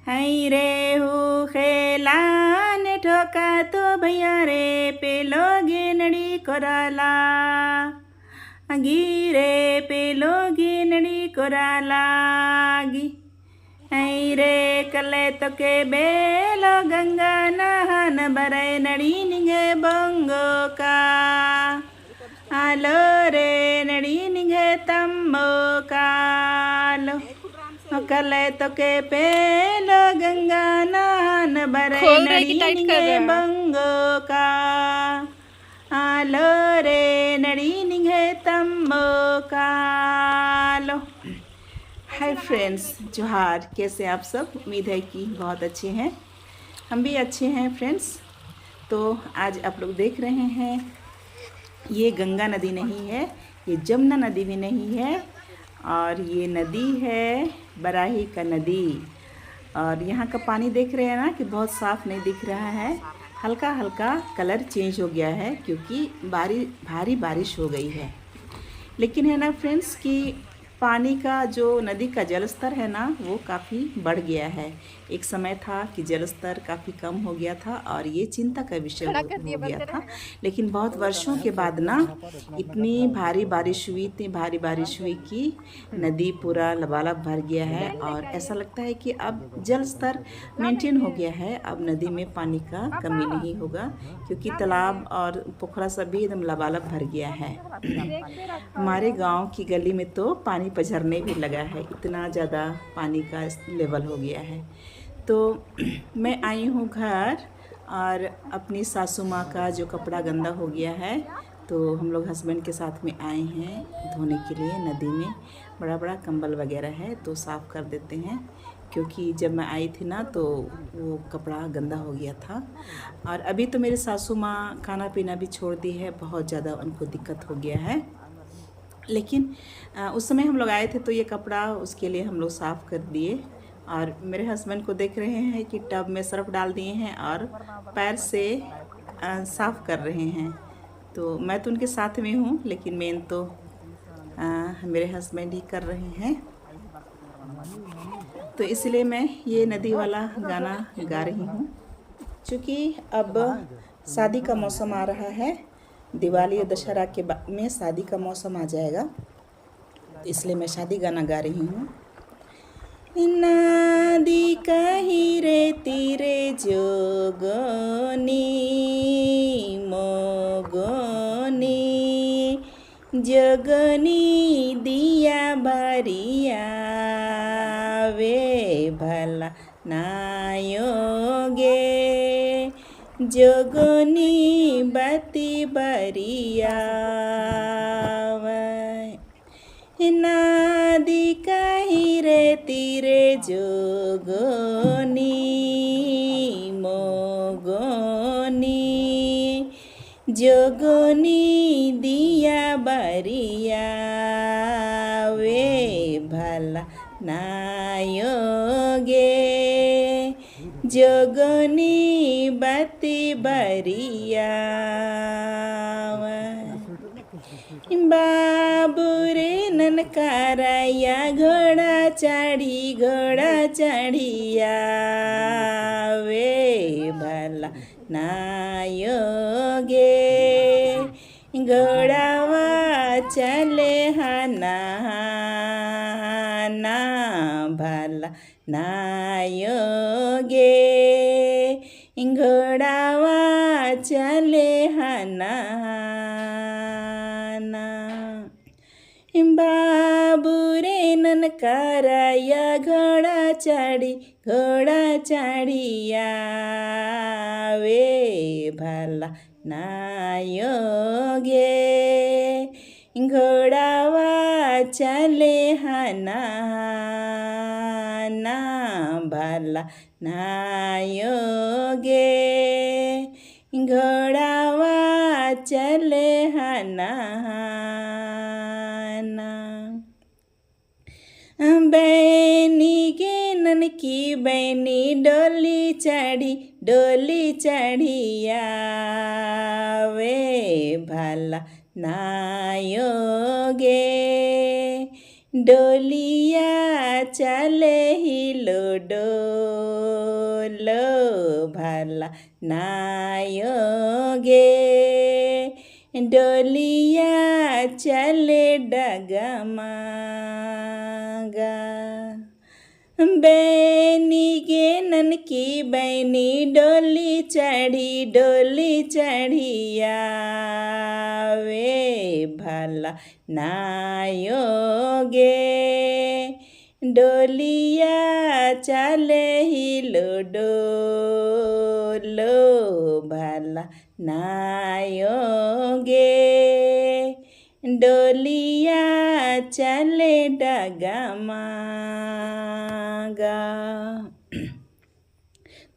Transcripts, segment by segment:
हाय रे हो खेलान ठोका तो भैया रे पेलो गेनड़ी कोराला गिरे पेलो गेनड़ी कोरालागी हाय रे कले तो के बेलो गंगा नहन बरे नड़ी निगे बंगो का आलो रे नड़ी निगे तम्बो कालो कले तो के पेलो गंगा नहन बरे नड़ी निगे बंगो का आलो रे नड़ी निगे तम्बो कालो। हाय फ्रेंड्स, जोहार। कैसे आप सब? उम्मीद है कि बहुत अच्छे हैं। हम भी अच्छे हैं फ्रेंड्स। तो आज आप लोग देख रहे हैं, ये गंगा नदी नहीं है, ये जमुना नदी भी नहीं है, और ये नदी है बराही का नदी। और यहाँ का पानी देख रहे हैं ना कि बहुत साफ़ नहीं दिख रहा है, हल्का हल्का कलर चेंज हो गया है क्योंकि भारी बारिश हो गई है। लेकिन है ना फ्रेंड्स कि पानी का जो नदी का जल स्तर है ना वो काफ़ी बढ़ गया है। एक समय था कि जल स्तर काफ़ी कम हो गया था और ये चिंता का विषय हो गया था। लेकिन बहुत वर्षों के बाद ना इतनी भारी बारिश हुई कि नदी पूरा लबालब भर गया है और ऐसा लगता है कि अब जल स्तर मेंटेन हो गया है। अब नदी में पानी का कमी नहीं होगा क्योंकि तालाब और पोखरा सब भी एकदम लबालब भर गया है। हमारे गांव की गली में तो पानी पझरने भी लगा है, इतना ज़्यादा पानी का लेवल हो गया है। तो मैं आई हूँ घर और अपनी सासू माँ का जो कपड़ा गंदा हो गया है तो हम लोग हस्बैंड के साथ में आए हैं धोने के लिए। नदी में बड़ा कंबल वगैरह है तो साफ़ कर देते हैं, क्योंकि जब मैं आई थी ना तो वो कपड़ा गंदा हो गया था। और अभी तो मेरे सासू माँ खाना पीना भी छोड़ दी है, बहुत ज़्यादा उनको दिक्कत हो गया है। लेकिन उस समय हम लोग आए थे तो ये कपड़ा उसके लिए हम लोग साफ़ कर दिए। और मेरे हस्बैंड को देख रहे हैं कि टब में सर्फ डाल दिए हैं और पैर से साफ़ कर रहे हैं। तो मैं तो उनके साथ में हूँ, लेकिन मेन तो मेरे हस्बैंड ही कर रहे हैं। तो इसलिए मैं ये नदी वाला गाना गा रही हूँ। चूँकि अब शादी का मौसम आ रहा है, दिवाली और दशहरा के बाद में शादी का मौसम आ जाएगा, इसलिए मैं शादी गाना गा रही हूँ। नदी कही रे तीरे जोगनी मोगनी जगनी दिया बारिया वे भला नायोगे जोगनी बती बरिया नदी कही रे तीरे जोगनी मोगनी जोगनी दिया बरिया वे भला नायोगे जोगनी बती बरिया बाबू रे ननकाराया घोड़ा चढ़िया वे भला नायोगे घोड़ावा चले हना ना भला नायोगे घोड़ावा चले हना बाबू रे ननकाराया घोड़ा चढ़िया वे भला नायोगे घोड़ावा चले हना ना भला नायोगे घोड़ावा चले हना बैनी के ननकी बैनी डोली चढ़िया वे भला नायोगे डोलिया चले हिलो डोलो भला नायोगे डोलिया चले डगमगा बैनी के ननकी बैनी डोली चढ़िया वे भला नायोगे डोलिया चले हिलो डोलो भला नायोगे डोलिया चले डगमगा।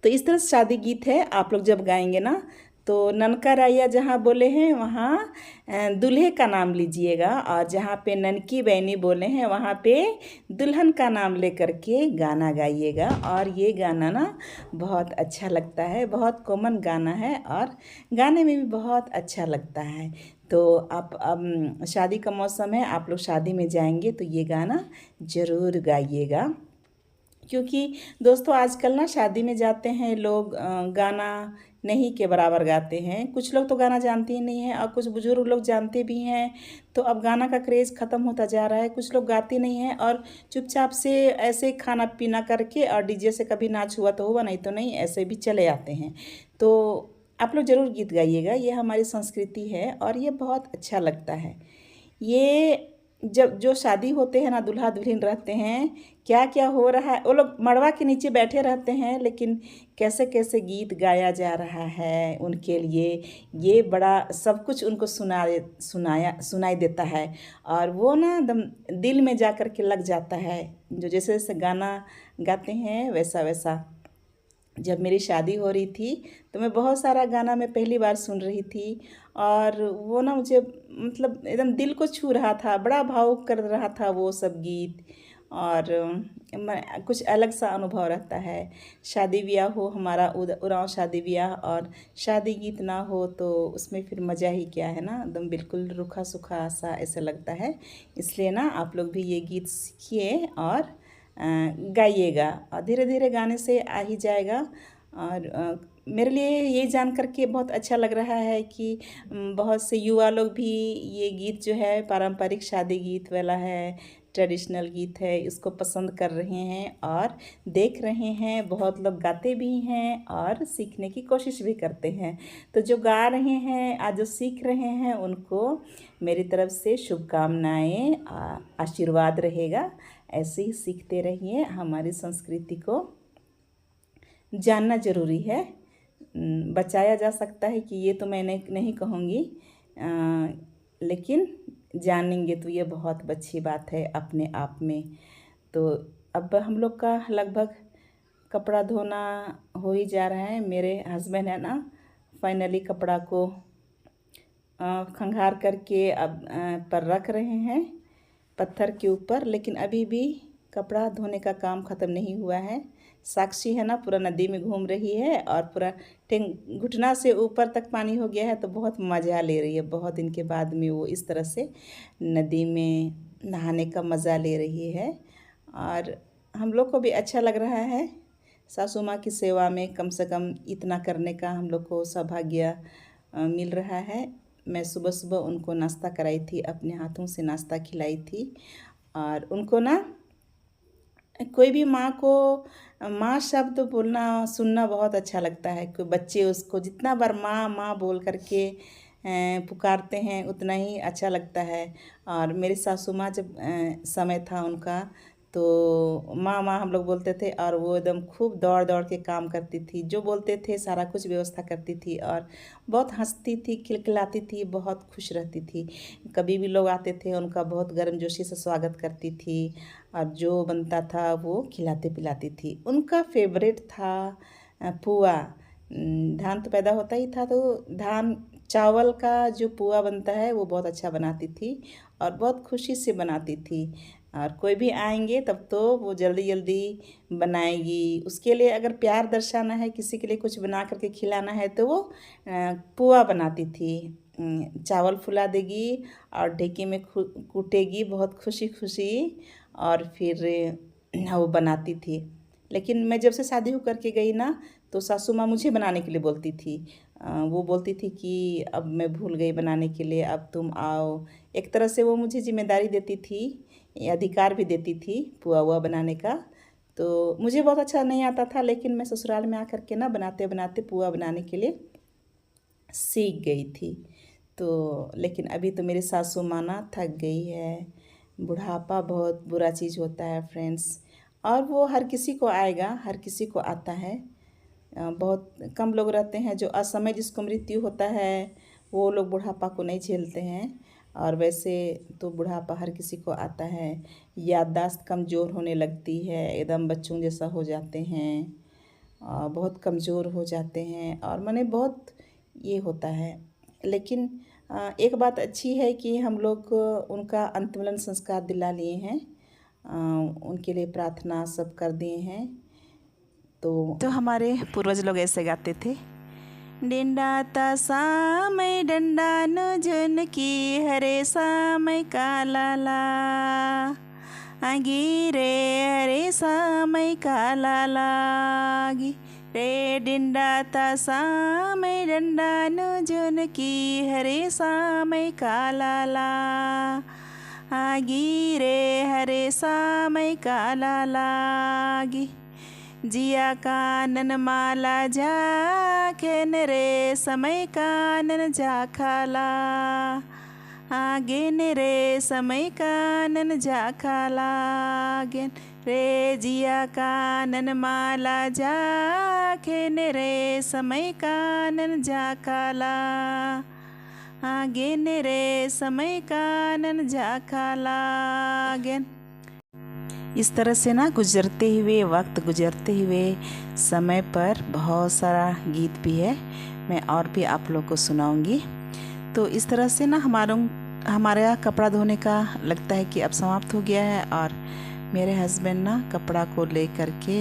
तो इस तरह से शादी गीत है। आप लोग जब गाएंगे ना तो ननका राया जहाँ बोले हैं वहाँ दूल्हे का नाम लीजिएगा, और जहाँ पे ननकी बहनी बोले हैं वहाँ पे दुल्हन का नाम लेकर के गाना गाइएगा। और ये गाना ना बहुत अच्छा लगता है, बहुत कॉमन गाना है और गाने में भी बहुत अच्छा लगता है। तो आप अब शादी का मौसम है, आप लोग शादी में जाएंगे तो ये गाना ज़रूर गाइएगा। क्योंकि दोस्तों आजकल ना शादी में जाते हैं लोग गाना नहीं के बराबर गाते हैं। कुछ लोग तो गाना जानते ही नहीं हैं और कुछ बुजुर्ग लोग जानते भी हैं। तो अब गाना का क्रेज़ ख़त्म होता जा रहा है। कुछ लोग गाते नहीं हैं और चुपचाप से ऐसे खाना पीना करके और डीजे से कभी नाच हुआ तो हुआ, नहीं तो नहीं, ऐसे भी चले आते हैं। तो आप लोग ज़रूर गीत गाइएगा, ये हमारी संस्कृति है और ये बहुत अच्छा लगता है। ये जब जो शादी होते हैं ना, दूल्हा दुल्हन रहते हैं, क्या क्या हो रहा है, वो लोग मड़वा के नीचे बैठे रहते हैं, लेकिन कैसे कैसे गीत गाया जा रहा है उनके लिए, ये बड़ा सब कुछ उनको सुनाई देता है। और वो ना एकदम दिल में जा कर के लग जाता है। जो जैसे जैसे गाना गाते हैं वैसा वैसा। जब मेरी शादी हो रही थी तो मैं बहुत सारा गाना मैं पहली बार सुन रही थी और वो ना मुझे मतलब एकदम दिल को छू रहा था, बड़ा भावुक कर रहा था वो सब गीत। और कुछ अलग सा अनुभव रहता है। शादी ब्याह हो हमारा उरांव शादी ब्याह, और शादी गीत ना हो तो उसमें फिर मज़ा ही क्या है ना, एकदम बिल्कुल रूखा सूखा सा ऐसा लगता है। इसलिए ना आप लोग भी ये गीत सीखिए और गाइएगा, और धीरे धीरे गाने से आ ही जाएगा। और मेरे लिए ये जान कर के बहुत अच्छा लग रहा है कि बहुत से युवा लोग भी ये गीत जो है पारंपरिक शादी गीत वाला है, ट्रेडिशनल गीत है, इसको पसंद कर रहे हैं और देख रहे हैं। बहुत लोग गाते भी हैं और सीखने की कोशिश भी करते हैं। तो जो गा रहे हैं आज जो सीख रहे हैं उनको मेरी तरफ से शुभकामनाएं, आशीर्वाद रहेगा। ऐसे ही सीखते रहिए। हमारी संस्कृति को जानना ज़रूरी है, बचाया जा सकता है कि ये तो मैं नहीं कहूँगी, लेकिन जानेंगे तो ये बहुत अच्छी बात है अपने आप में। तो अब हम लोग का लगभग कपड़ा धोना हो ही जा रहा है। मेरे हस्बैंड है ना फाइनली कपड़ा को खंगार करके अब पर रख रहे हैं पत्थर के ऊपर, लेकिन अभी भी कपड़ा धोने का काम ख़त्म नहीं हुआ है। साक्षी है ना पूरा नदी में घूम रही है और पूरा घुटना से ऊपर तक पानी हो गया है, तो बहुत मज़ा ले रही है। बहुत दिन के बाद में वो इस तरह से नदी में नहाने का मज़ा ले रही है और हम लोग को भी अच्छा लग रहा है। सासू माँ की सेवा में कम से कम इतना करने का हम लोग को सौभाग्य मिल रहा है। मैं सुबह सुबह उनको नाश्ता कराई थी, अपने हाथों से नाश्ता खिलाई थी। और उनको ना कोई भी माँ को माँ शब्द बोलना सुनना बहुत अच्छा लगता है। कोई बच्चे उसको जितना बार माँ माँ बोल करके पुकारते हैं उतना ही अच्छा लगता है। और मेरी सासू माँ जब समय था उनका तो माँ माँ हम लोग बोलते थे और वो एकदम खूब दौड़ दौड़ के काम करती थी, जो बोलते थे सारा कुछ व्यवस्था करती थी और बहुत हंसती थी, खिलखिलाती थी, बहुत खुश रहती थी। कभी भी लोग आते थे उनका बहुत गर्मजोशी से स्वागत करती थी और जो बनता था वो खिलाते पिलाती थी। उनका फेवरेट था पुआ। धान तो पैदा होता ही था तो धान चावल का जो पुआ बनता है वो बहुत अच्छा बनाती थी और बहुत खुशी से बनाती थी। और कोई भी आएंगे तब तो वो जल्दी जल्दी बनाएगी। उसके लिए अगर प्यार दर्शाना है, किसी के लिए कुछ बना करके खिलाना है तो वो पुआ बनाती थी। चावल फुला देगी और ढेकी में कूटेगी बहुत खुशी खुशी, और फिर वो बनाती थी। लेकिन मैं जब से शादी हो करके गई ना, तो सासू माँ मुझे बनाने के लिए बोलती थी। वो बोलती थी कि अब मैं भूल गई बनाने के लिए, अब तुम आओ। एक तरह से वो मुझे जिम्मेदारी देती थी, अधिकार भी देती थी पुआ हुआ बनाने का। तो मुझे बहुत अच्छा नहीं आता था, लेकिन मैं ससुराल में आकर के ना बनाते बनाते पुआ बनाने के लिए सीख गई थी। तो लेकिन अभी तो मेरी सासू माँ ना थक गई है। बुढ़ापा बहुत बुरा चीज़ होता है फ्रेंड्स, और वो हर किसी को आएगा, हर किसी को आता है। बहुत कम लोग रहते हैं जो असमय जिसको मृत्यु होता है, वो लोग बुढ़ापा को नहीं झेलते हैं। और वैसे तो बुढ़ापा हर किसी को आता है। याददाश्त कमज़ोर होने लगती है, एकदम बच्चों जैसा हो जाते हैं, बहुत कमज़ोर हो जाते हैं, और माने बहुत ये होता है। लेकिन एक बात अच्छी है कि हम लोग उनका अंतिम संस्कार दिला लिए हैं, उनके लिए प्रार्थना सब कर दिए हैं। तो हमारे पूर्वज लोग ऐसे गाते थे, डिंडा ता सामय डंडा न जन की हरे सामय काला ला, आगी रे हरे सामय काला लागी रे, डिंडा ता सामय डंडा न जन की हरे सामय काला ला, आगी रे हरे सामय काला लागी। जिया कानन माला झाखेन रे समय कानन झाखाला, आगेन रे समय कानन झाखाला गेन रे, जिया कानन माला झाखेन रे समय कानन झाखाला, आगेन रे समय कानन झाखाला गेन। इस तरह से ना गुजरते हुए वक्त, गुजरते हुए समय पर बहुत सारा गीत भी है, मैं और भी आप लोग को सुनाऊंगी। तो इस तरह से ना हमारा कपड़ा धोने का लगता है कि अब समाप्त हो गया है, और मेरे हस्बैंड ना कपड़ा को ले कर के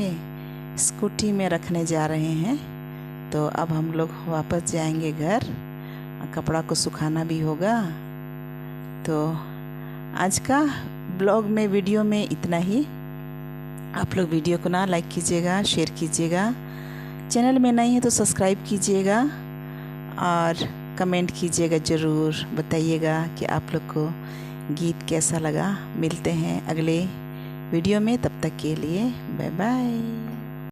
स्कूटी में रखने जा रहे हैं। तो अब हम लोग वापस जाएंगे घर, कपड़ा को सुखाना भी होगा। तो आज का ब्लॉग में, वीडियो में इतना ही। आप लोग वीडियो को ना लाइक कीजिएगा, शेयर कीजिएगा, चैनल में नए हैं तो सब्सक्राइब कीजिएगा, और कमेंट कीजिएगा, ज़रूर बताइएगा कि आप लोग को गीत कैसा लगा। मिलते हैं अगले वीडियो में, तब तक के लिए बाय बाय।